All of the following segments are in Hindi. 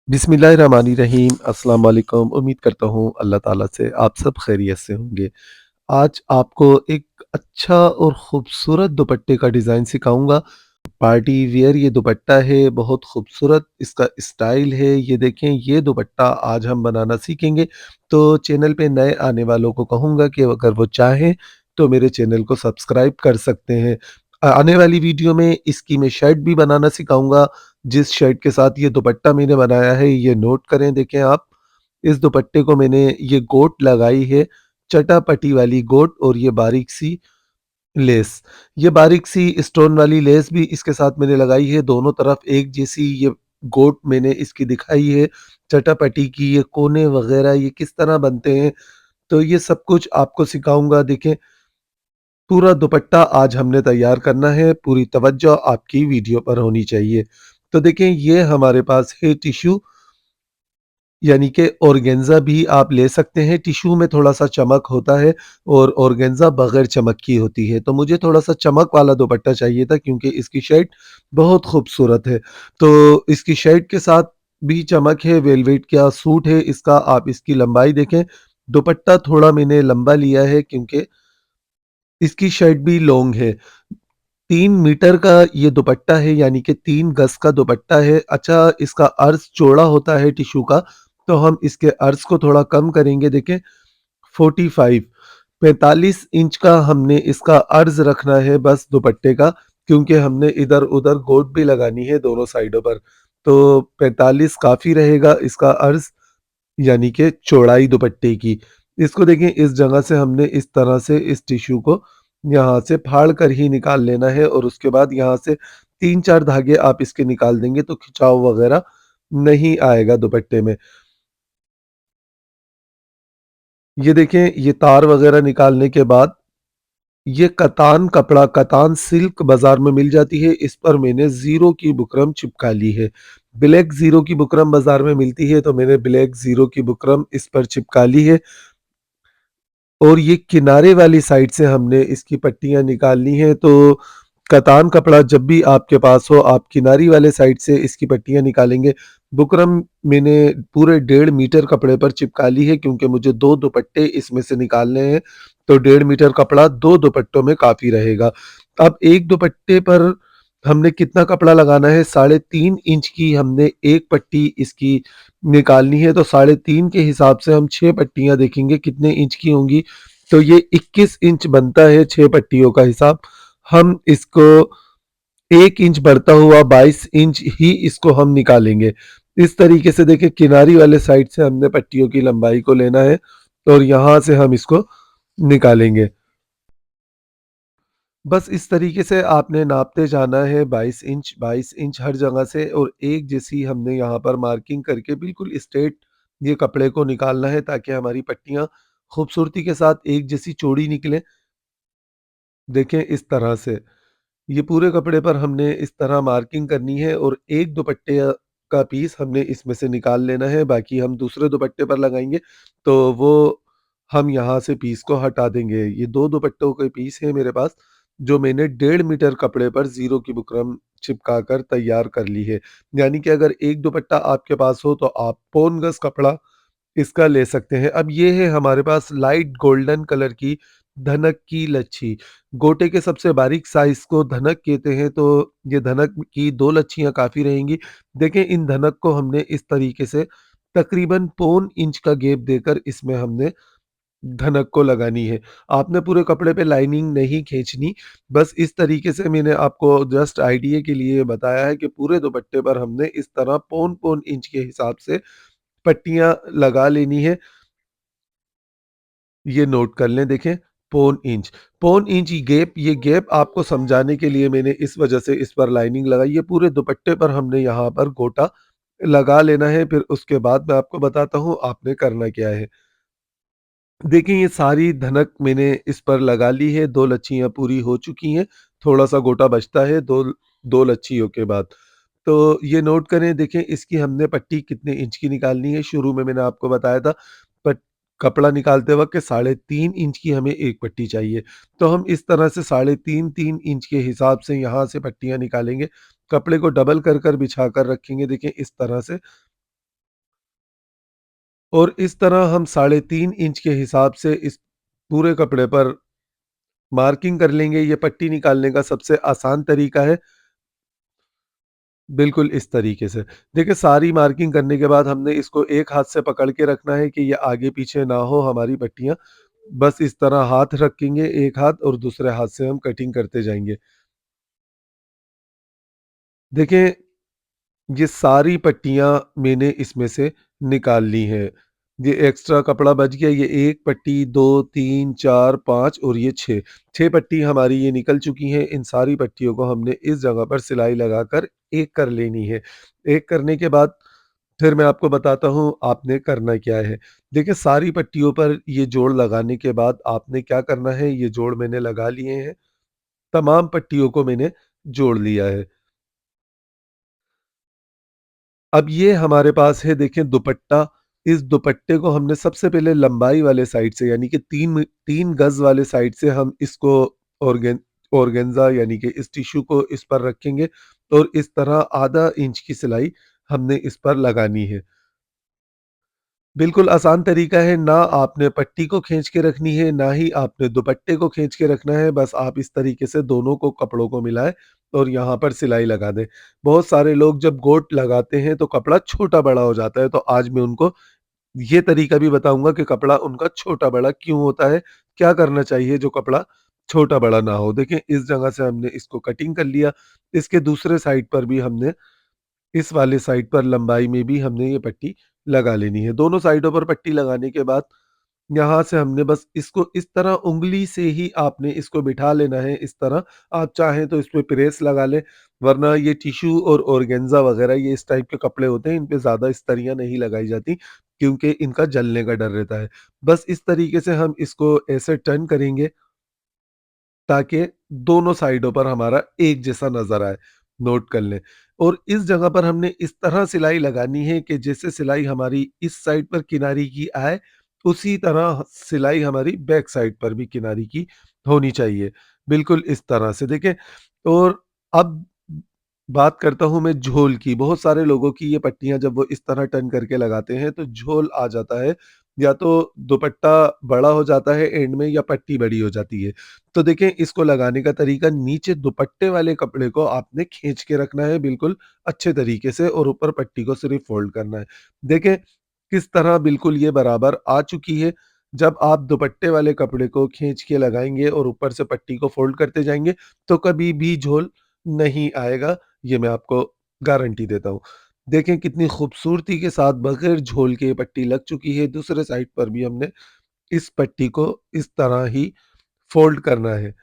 बिस्मिल्लाहिर्रहमानिर्रहीम। अस्सलाम वालेकुम। उम्मीद करता हूँ अल्लाह ताला से आप सब खैरियत से होंगे। आज आपको एक अच्छा और ख़ूबसूरत दुपट्टे का डिज़ाइन सिखाऊँगा। पार्टी वियर ये दुपट्टा है, बहुत खूबसूरत इसका स्टाइल है। ये देखें, ये दुपट्टा आज हम बनाना सीखेंगे। तो चैनल पे नए आने वालों को कहूँगा कि अगर वो चाहें तो मेरे चैनल को सब्सक्राइब कर सकते हैं। आने वाली वीडियो में इसकी मैं शर्ट भी बनाना सिखाऊँगा। जिस शर्ट के साथ ये दुपट्टा मैंने बनाया है, ये नोट करें। देखें आप, इस दुपट्टे को मैंने ये गोट लगाई है, चटापटी वाली गोट, और ये बारीक सी लेस। ये बारीक सी स्टोन वाली लेस भी इसके साथ मैंने लगाई है। दोनों तरफ एक जैसी ये गोट मैंने इसकी दिखाई है। चटापटी की ये कोने वगैरह ये किस तरह बनते हैं, तो ये सब कुछ आपको सिखाऊँगा। देखें, पूरा दुपट्टा आज हमने तैयार करना है, पूरी तवज्जो आपकी वीडियो पर होनी चाहिए। तो देखें, ये हमारे पास है टिश्यू, यानी कि ऑर्गेन्ज़ा भी आप ले सकते हैं। टिश्यू में थोड़ा-सा चमक होता है और ऑर्गेन्ज़ा बगैर चमक की होती है। तो मुझे थोड़ा-सा चमक वाला दुपट्टा चाहिए था क्योंकि इसकी शर्ट बहुत खूबसूरत है। तो इसकी शर्ट के साथ भी चमक है, वेलवेट का सूट है इसका। आप इसकी लंबाई देखें, दुपट्टा थोड़ा मैंने लंबा लिया है क्योंकि इसकी शर्ट भी लॉन्ग है। 3 मीटर का ये दुपट्टा है, यानी कि 3 गज़ का दुपट्टा है। अच्छा, इसका अर्ज़ चौड़ा होता है टिश्यू का, तो हम इसके अर्ज़ को थोड़ा कम करेंगे। देखें, 45 45 इंच का हमने इसका अर्ज़ रखना है बस दुपट्टे का, क्योंकि हमने इधर-उधर गोट भी लगानी है दोनों साइडों पर। तो 45 काफ़ी रहेगा इसका अर्ज़, यानी कि चौड़ाई दुपट्टे की। इसको देखें, इस जगह से हमने इस तरह से इस टिश्यू को यहाँ से फाड़ कर ही निकाल लेना है, और उसके बाद यहाँ से 3-4 धागे आप इसके निकाल देंगे तो खिंचाव वगैरह नहीं आएगा दुपट्टे में। ये देखें, ये तार वगैरह निकालने के बाद ये कतान कपड़ा, कतान सिल्क बाज़ार में मिल जाती है। इस पर मैंने ज़ीरो की बुकरम चिपका ली है। ब्लैक ज़ीरो की बुकरम बाज़ार में मिलती है, तो मैंने ब्लैक ज़ीरो की बुकरम इस पर चिपका ली है। और ये किनारे वाली साइड से हमने इसकी पट्टियाँ निकालनी हैं। तो कतान कपड़ा जब भी आपके पास हो, आप किनारी वाले साइड से इसकी पट्टियाँ निकालेंगे। बुकरम मैंने पूरे 1.5 मीटर कपड़े पर चिपका ली है क्योंकि मुझे 2 दुपट्टे इसमें से निकालने हैं, तो 1.5 मीटर कपड़ा 2 दुपट्टों में काफ़ी रहेगा। अब एक दुपट्टे पर हमने कितना कपड़ा लगाना है, 3.5 इंच की हमने एक पट्टी इसकी निकालनी है। तो 3.5 के हिसाब से हम 6 पट्टियाँ देखेंगे कितने इंच की होंगी। तो ये 21 इंच बनता है 6 पट्टियों का हिसाब। हम इसको 1 इंच बढ़ता हुआ 22 इंच ही इसको हम निकालेंगे। इस तरीके से देखिए, किनारी वाले साइड से हमने पट्टियों की लंबाई को लेना है और यहाँ से हम इसको निकालेंगे। बस इस तरीके से आपने नापते जाना है, 22 इंच हर जगह से, और एक जैसी हमने यहाँ पर मार्किंग करके बिल्कुल स्ट्रेट ये कपड़े को निकालना है ताकि हमारी पट्टियाँ खूबसूरती के साथ एक जैसी चौड़ी निकलें। देखें, इस तरह से ये पूरे कपड़े पर हमने इस तरह मार्किंग करनी है, और एक दुपट्टे का पीस हमने इसमें से निकाल लेना है। बाकी हम दूसरे दुपट्टे पर लगाएंगे, तो वो हम यहाँ से पीस को हटा देंगे। ये 2 दुपट्टों के पीस हैं मेरे पास, जो मैंने 1.5 मीटर कपड़े पर ज़ीरो की बुकरम चिपका कर तैयार कर ली है। यानी कि अगर एक दुपट्टा आपके पास हो तो आप पौन गज़ कपड़ा इसका ले सकते हैं। अब ये है हमारे पास लाइट गोल्डन कलर की धनक की लच्छी। गोटे के सबसे बारीक साइज़ को धनक कहते हैं, तो ये धनक की 2 लच्छियाँ काफ़ी रहेंगी। देखें, इन धनक को हमने इस तरीके से तकरीबन पौन इंच का गैप देकर इसमें हमने धनक को लगानी है। आपने पूरे कपड़े पे लाइनिंग नहीं खींचनी, बस इस तरीके से मैंने आपको जस्ट आइडिया के लिए बताया है कि पूरे दुपट्टे पर हमने इस तरह पौन-पौन इंच के हिसाब से पट्टियाँ लगा लेनी है। ये नोट कर लें, देखें, पौन इंच गैप, ये गैप आपको समझाने के लिए मैंने इस वजह से इस पर लाइनिंग लगाई है। पूरे दुपट्टे पर हमने यहाँ पर गोटा लगा लेना है, फिर उसके बाद मैं आपको बताता हूँ आपने करना क्या है। देखिए, ये सारी धनक मैंने इस पर लगा ली है, 2 लच्छियाँ पूरी हो चुकी हैं, थोड़ा-सा गोटा बचता है 2 लच्छियों के बाद। तो ये नोट करें, देखें इसकी हमने पट्टी कितने इंच की निकालनी है। शुरू में मैंने आपको बताया था, पट कपड़ा निकालते वक़्त कि 3.5 इंच की हमें एक पट्टी चाहिए। तो हम इस तरह से 3.5 इंच के हिसाब से यहाँ से पट्टियाँ निकालेंगे। कपड़े को डबल कर बिछा कर रखेंगे, देखें इस तरह से। और इस तरह हम 3.5 इंच के हिसाब से इस पूरे कपड़े पर मार्किंग कर लेंगे। ये पट्टी निकालने का सबसे आसान तरीका है, बिल्कुल इस तरीके से। देखिए सारी मार्किंग करने के बाद हमने इसको एक हाथ से पकड़ के रखना है कि ये आगे-पीछे ना हो हमारी पट्टियाँ। बस इस तरह हाथ रखेंगे एक हाथ और दूसरे हाथ से हम कटिंग करते जाएँगे। देखें ये सारी पट्टियाँ मैंने इसमें से निकाल ली हैं। ये एक्स्ट्रा कपड़ा बच गया, ये 1 पट्टी, 2, 3, 4, 5 और ये 6, 6 पट्टी हमारी ये निकल चुकी हैं। इन सारी पट्टियों को हमने इस जगह पर सिलाई लगाकर एक कर लेनी है। एक करने के बाद फिर मैं आपको बताता हूँ आपने करना क्या है। देखिए सारी पट्टियों पर ये जोड़ लगाने के बाद आपने क्या करना है, ये जोड़ मैंने लगा लिए हैं। तमाम पट्टियों को मैंने जोड़ लिया है। अब ये हमारे पास है देखें दुपट्टा, इस दुपट्टे को हमने सबसे पहले लंबाई वाले साइड से यानी कि 3 गज़ वाले साइड से हम इसको ऑर्गेन ऑर्गेन्ज़ा यानी कि इस टिश्यू को इस पर रखेंगे और इस तरह आधा इंच की सिलाई हमने इस पर लगानी है। बिल्कुल आसान तरीका है, ना आपने पट्टी को खींच के रखनी है, ना ही आपने दुपट्टे को खींच के रखना है, बस आप इस तरीके से दोनों को कपड़ों को मिलाएँ और यहाँ पर सिलाई लगा दें। बहुत सारे लोग जब गोट लगाते हैं तो कपड़ा छोटा-बड़ा हो जाता है, तो आज मैं उनको ये तरीका भी बताऊँगा कि कपड़ा उनका छोटा-बड़ा क्यों होता है, क्या करना चाहिए जो कपड़ा छोटा-बड़ा ना हो। देखें इस जगह से हमने इसको कटिंग कर लिया, इसके दूसरे साइड पर भी हमने इस वाले साइड पर लंबाई में भी हमने ये पट्टी लगा लेनी है। दोनों साइडों पर पट्टी लगाने के बाद यहाँ से हमने बस इसको इस तरह उँगली से ही आपने इसको बिठा लेना है इस तरह। आप चाहें तो इसमें प्रेस लगा लें, वरना ये टिश्यू और ऑर्गेन्ज़ा वगैरह ये इस टाइप के कपड़े होते हैं, इन पे ज़्यादा इस्तरियाँ नहीं लगाई जाती क्योंकि इनका जलने का डर रहता है। बस इस तरीके से हम इसको ऐसे टर्न करेंगे ताकि दोनों साइडों पर हमारा एक जैसा नज़र आए, नोट कर लें। और इस जगह पर हमने इस तरह सिलाई लगानी है कि जैसे सिलाई हमारी इस साइड पर किनारी की आए, उसी तरह सिलाई हमारी बैक साइड पर भी किनारी की होनी चाहिए। बिल्कुल इस तरह से देखें। और अब बात करता हूँ मैं झोल की। बहुत सारे लोगों की ये पट्टियाँ जब वो इस तरह टर्न करके लगाते हैं तो झोल आ जाता है, या तो दुपट्टा बड़ा हो जाता है एंड में या पट्टी बड़ी हो जाती है। तो देखें इसको लगाने का तरीका, नीचे दुपट्टे वाले कपड़े को आपने खींच के रखना है बिल्कुल अच्छे तरीके से और ऊपर पट्टी को सिर्फ फोल्ड करना है। देखें किस तरह बिल्कुल ये बराबर आ चुकी है। जब आप दुपट्टे वाले कपड़े को खींच के लगाएँगे और ऊपर से पट्टी को फोल्ड करते जाएँगे तो कभी भी झोल नहीं आएगा, ये मैं आपको गारंटी देता हूँ। देखें कितनी खूबसूरती के साथ बगैर झोल के ये पट्टी लग चुकी है। दूसरे साइड पर भी हमने इस पट्टी को इस तरह ही फ़ोल्ड करना है,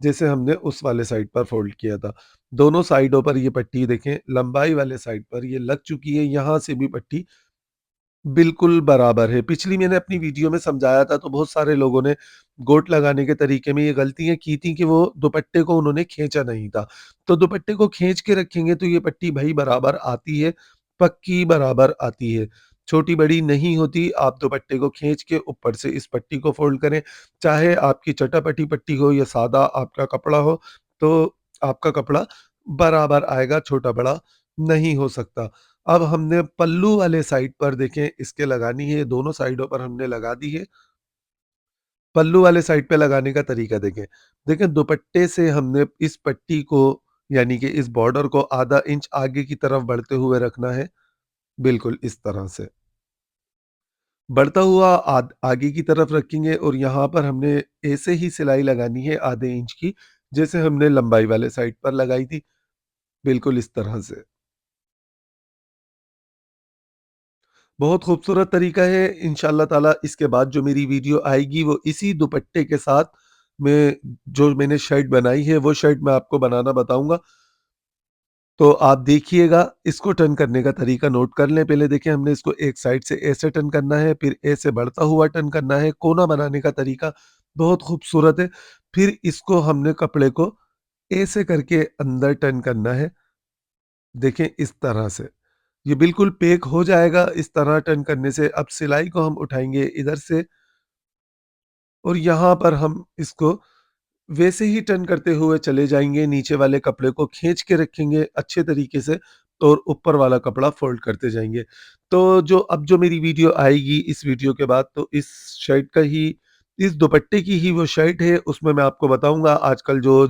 जैसे हमने उस वाले साइड पर फ़ोल्ड किया था। दोनों साइडों पर ये पट्टी देखें लंबाई वाले साइड पर ये लग चुकी है, यहाँ से भी पट्टी बिल्कुल बराबर है। पिछली मैंने अपनी वीडियो में समझाया था तो बहुत सारे लोगों ने गोट लगाने के तरीके में ये गलतियाँ की थी कि वो दुपट्टे को उन्होंने खींचा नहीं था। तो दुपट्टे को खींच के रखेंगे तो ये पट्टी भई बराबर आती है, पक्की बराबर आती है। छोटी-बड़ी नहीं होती, आप दुपट्टे को खींच के ऊपर से इस पट्टी को फ़ोल्ड करें। चाहे आपकी चटापटी पट्टी हो या सादा आपका कपड़ा हो, तो आपका कपड़ा बराबर आएगा, छोटा-बड़ा नहीं हो सकता। अब हमने पल्लू वाले साइड पर देखें इसके लगानी है, दोनों साइडों पर हमने लगा दी है। पल्लू वाले साइड पे लगाने का तरीका देखें। देखें दुपट्टे से हमने इस पट्टी को यानी कि इस बॉर्डर को आधा इंच आगे की तरफ बढ़ते हुए रखना है, बिल्कुल इस तरह से। बढ़ता हुआ आगे की तरफ रखेंगे और यहाँ पर हमने ऐसे ही सिलाई लगानी है आधे इंच की, जैसे हमने लंबाई वाले साइड पर लगाई थी, बिल्कुल इस तरह से। बहुत खूबसूरत तरीका है। इंशाअल्लाह ताला इसके बाद जो मेरी वीडियो आएगी वो इसी दुपट्टे के साथ मैं जो मैंने शर्ट बनाई है वो शर्ट मैं आपको बनाना बताऊँगा। तो आप देखिएगा, इसको टर्न करने का तरीका नोट कर लें। पहले देखिए हमने इसको एक साइड से ऐसे टर्न करना है, फिर ऐसे बढ़ता हुआ टर्न करना है। कोना बनाने का तरीका बहुत खूबसूरत है। फिर इसको हमने कपड़े को ऐसे करके अंदर टर्न करना है। देखें इस तरह से। ये बिल्कुल पैक हो जाएगा इस तरह टर्न करने से। अब सिलाई को हम उठाएँगे इधर से और यहाँ पर हम इसको वैसे ही टर्न करते हुए चले जाएँगे, नीचे वाले कपड़े को खींच के रखेंगे अच्छे तरीके से। और ऊपर वाला कपड़ा फ़ोल्ड करते जाएँगे। तो जो मेरी वीडियो आएगी इस वीडियो के बाद, तो इस शर्ट का ही, इस दुपट्टे की ही वो शर्ट है, उसमें मैं आपको बताऊँगा आजकल जो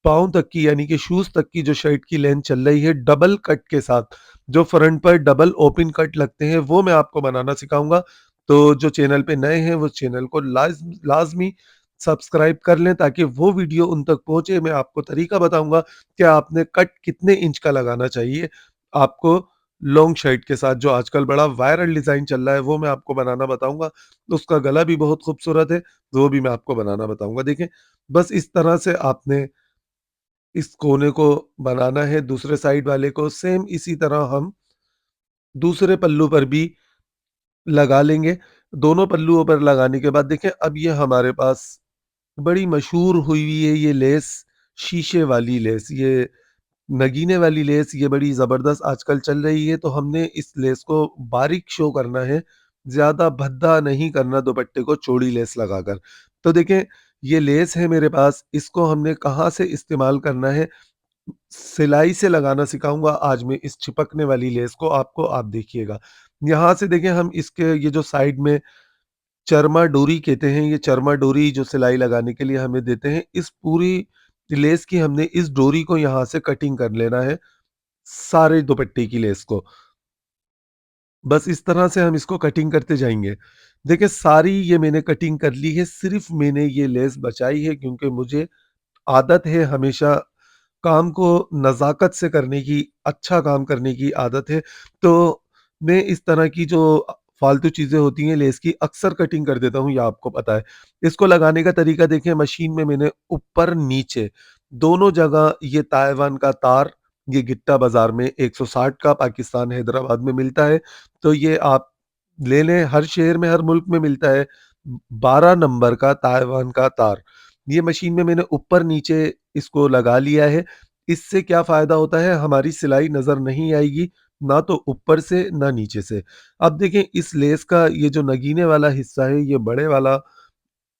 पाँव तक की, यानी कि शूज़ तक की जो शर्ट की लेंथ चल रही है डबल कट के साथ, जो फ्रंट पर डबल ओपन कट लगते हैं, वो मैं आपको बनाना सिखाऊँगा। तो जो चैनल पे नए हैं वो चैनल को लाज़मी सब्सक्राइब कर लें ताकि वो वीडियो उन तक पहुँचे। मैं आपको तरीका बताऊँगा कि आपने कट कितने इंच का लगाना चाहिए आपको लॉन्ग शर्ट के साथ, जो आजकल बड़ा वायरल डिज़ाइन चल रहा है, वो मैं आपको बनाना बताऊँगा। उसका गला भी बहुत खूबसूरत है, वो भी मैं आपको बनाना बताऊँगा। देखें, बस इस तरह से आपने इस कोने को बनाना है, दूसरे साइड वाले को सेम इसी तरह हम दूसरे पल्लू पर भी लगा लेंगे। दोनों पल्लुओं पर लगाने के बाद देखें, अब ये हमारे पास बड़ी मशहूर हुई हुई है ये लेस, शीशे वाली लेस, ये नगीने वाली लेस, ये बड़ी ज़बरदस्त आजकल चल रही है। तो हमने इस लेस को बारीक शो करना है, ज़्यादा भद्दा नहीं करना दुपट्टे को चौड़ी लेस लगाकर। तो देखें, ये लेस है मेरे पास, इसको हमने कहाँ से इस्तेमाल करना है, सिलाई से लगाना सिखाऊँगा आज मैं इस चिपकने वाली लेस को आपको, आप देखिएगा। यहाँ से देखें, हम इसके ये जो साइड में चरमा डोरी कहते हैं, ये चरमा डोरी जो सिलाई लगाने के लिए हमें देते हैं, इस पूरी लेस की हमने इस डोरी को यहाँ से कटिंग कर लेना है, सारे दुपट्टे की लेस को। बस इस तरह से हम इसको कटिंग करते जाएँगे। देखिए, सारी ये मैंने कटिंग कर ली है, सिर्फ़ मैंने ये लेस बचाई है क्योंकि मुझे आदत है हमेशा काम को नज़ाकत से करने की, अच्छा काम करने की आदत है। तो मैं इस तरह की जो फ़ालतू चीज़ें होती हैं लेस की, अक्सर कटिंग कर देता हूँ, ये आपको पता है। इसको लगाने का तरीका देखें, मशीन में मैंने ऊपर-नीचे दोनों जगह ये ताइवान का तार, ये गिट्टा बाज़ार में 160 का पाकिस्तान हैदराबाद में मिलता है। तो ये आप ले लें, हर शहर में, हर मुल्क में मिलता है। 12 नंबर का ताइवान का तार। ये मशीन में मैंने ऊपर-नीचे इसको लगा लिया है। इससे क्या फ़ायदा होता है, हमारी सिलाई नज़र नहीं आएगी, ना तो ऊपर से ना नीचे से। अब देखें, इस लेस का ये जो नगीने वाला हिस्सा है, ये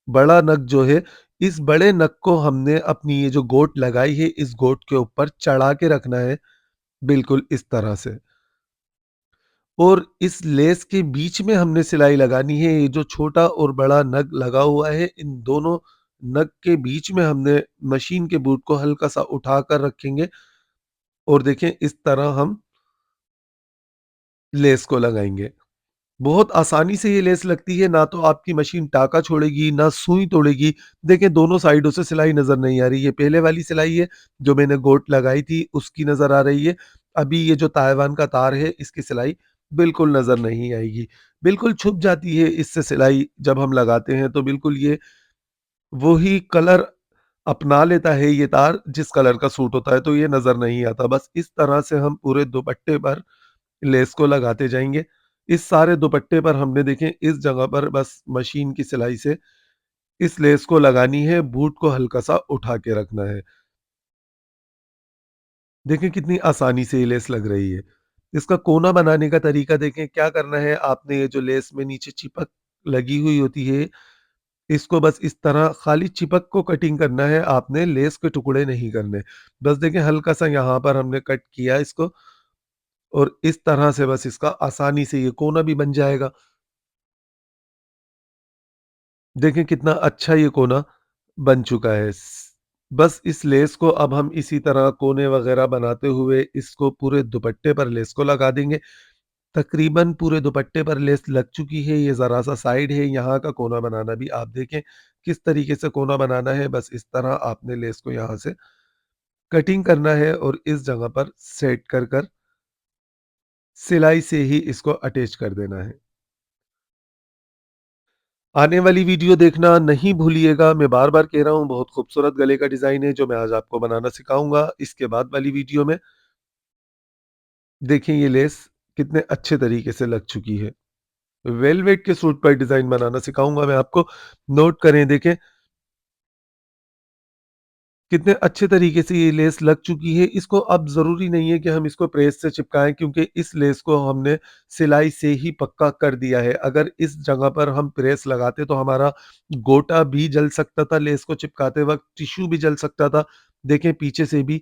बड़ा नग जो है, इस बड़े नग को हमने अपनी ये जो गोट लगाई है, इस गोट के ऊपर चढ़ा के रखना है, बिल्कुल इस तरह से। और इस लेस के बीच में हमने सिलाई लगानी है, ये जो छोटा और बड़ा नग लगा हुआ है, इन दोनों नग के बीच में हमने मशीन के बूट को हल्का-सा उठाकर रखेंगे और देखें, इस तरह हम लेस को लगाएँगे। बहुत आसानी से ये लेस लगती है, ना तो आपकी मशीन टाँका छोड़ेगी, ना सुई तोड़ेगी। देखें, दोनों साइडों से सिलाई नज़र नहीं आ रही है। पहले वाली सिलाई है, जो मैंने गोट लगाई थी, उसकी नज़र आ रही है। अभी ये जो ताइवान का तार है, इसकी सिलाई बिल्कुल नज़र नहीं आएगी। बिल्कुल छुप जाती है इससे सिलाई, जब हम लगाते हैं, तो बिल्कुल ये वही कलर अपना लेता है ये तार, जिस कलर का सूट होता है, तो ये नज़र नहीं आता। बस इस तरह से हम पूरे दुपट्टे पर लेस को लगाते जाएँगे। इस सारे दुपट्टे पर हमने देखें, इस जगह पर बस मशीन की सिलाई से इस लेस को लगानी है, बूट को हल्का-सा उठा के रखना है। देखें, कितनी आसानी से ये लेस लग रही है। इसका कोना बनाने का तरीका देखें, क्या करना है आपने, ये जो लेस में नीचे चिपक लगी हुई होती है, इसको बस इस तरह खाली चिपक को कटिंग करना है, आपने लेस के टुकड़े नहीं करने। बस देखें, हल्का-सा यहाँ पर हमने कट किया इसको और इस तरह से बस इसका आसानी से ये कोना भी बन जाएगा। देखें, कितना अच्छा ये कोना बन चुका है। बस इस लेस को अब हम इसी तरह कोने वगैरह बनाते हुए इसको पूरे दुपट्टे पर लेस को लगा देंगे। तकरीबन पूरे दुपट्टे पर लेस लग चुकी है, ये ज़रा-सा साइड है, यहाँ का कोना बनाना भी आप देखें किस तरीके से कोना बनाना है। बस इस तरह आपने लेस को यहाँ से कटिंग करना है और इस जगह पर सेट कर सिलाई से ही इसको अटैच कर देना है। आने वाली वीडियो देखना नहीं भूलिएगा, मैं बार-बार कह रहा हूँ, बहुत खूबसूरत गले का डिज़ाइन है जो मैं आज आपको बनाना सिखाऊँगा। इसके बाद वाली वीडियो में देखें, ये लेस कितने अच्छे तरीके से लग चुकी है। वेलवेट के सूट पर डिज़ाइन बनाना सिखाऊँगा मैं आपको। नोट करें, देखें कितने अच्छे तरीके से ये लेस लग चुकी है। इसको अब ज़रूरी नहीं है कि हम इसको प्रेस से चिपकाएँ, क्योंकि इस लेस को हमने सिलाई से ही पक्का कर दिया है। अगर इस जगह पर हम प्रेस लगाते तो हमारा गोटा भी जल सकता था, लेस को चिपकाते वक़्त टिश्यू भी जल सकता था। देखें, पीछे से भी